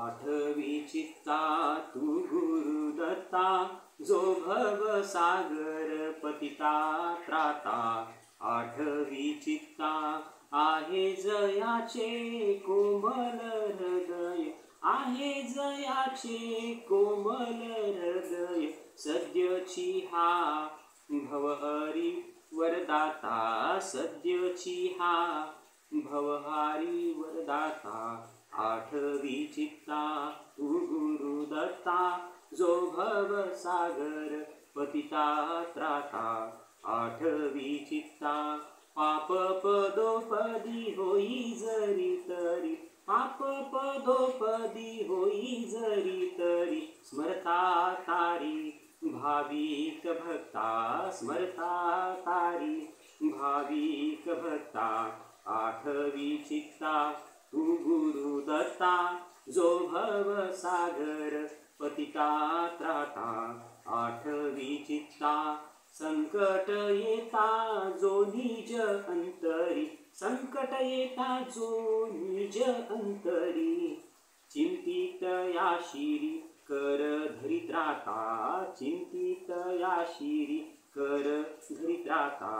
आठवी चित्ता तू गुरुदत्ता, जो भव सागर पतिता त्राता। आठवी चित्ता आहे जयाचे कोमल हृदय, आहे जयाचे कोमल हृदय। सद्यची हा भवहरी वरदाता, सद्यची हा भवहारी वरदाता। आठवी चित्ता तू गुरुदत्ता, जो भव सागर पतिता त्राता। आठवी चित्ता पाप पदोपदी होई जरी तरी, पाप पदोपदी होई जरी तरी। स्मरता तारी भाविक भक्ता, स्मरता तारी भाविक भक्ता। आठवी चित्ता तू गुरुदत्ता, जो भव सागर पतिता त्राता। आठवी चित्ता संकट येता जो निज अंतरी, संकट येता जो निज अंतरी। चिंतित या शिरी कर धरी त्राता, चिंतित या शिरी कर धरी त्राता।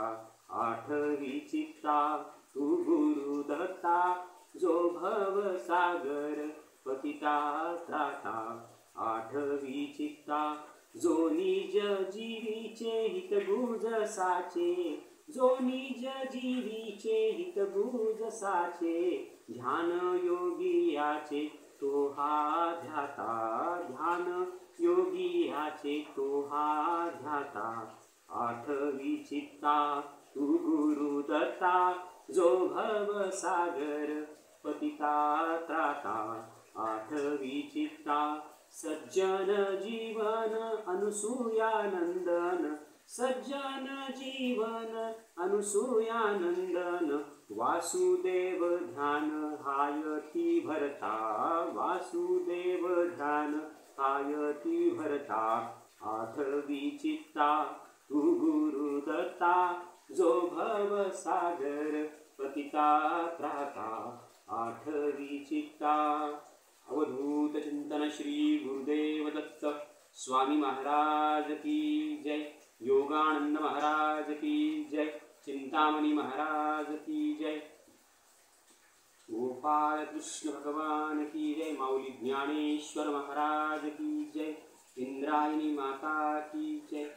आठवी चित्ता तू गुरुदत्ता, जो भव सागर पतिता त्राता। आठवी चित्ता जो निज जीवीचे हित गुज साचे, जो निज जीवीचे हित गुज साचे। ध्यान योगियाचे तो हा ध्याता, ध्यान योगियाचे तो हा ध्याता। आठवी चित्ता तू गुरुदत्ता, जो भव सागर पतिता त्राता। आठवी चित्ता सज्जन जीवन अनुसूयानंदन, सज्जन जीवन अनुसूयानंदन। वासुदेव ध्यान हायती भरता, वासुदेव ध्यान हायती भरता। आठवी चित्ता तू गुरुदत्ता, जो भव सागर पतिता त्राता। आठवी चित्ता अवधूत चिंतन श्री गुरुदेव दत्त स्वामी महाराज की जय, योगानंद महाराज की जय, चिंतामणि महाराज की जय, गोपाल कृष्ण भगवान की जय, माऊली ज्ञानेश्वर महाराज की जय, इंद्रायणी माता की जय।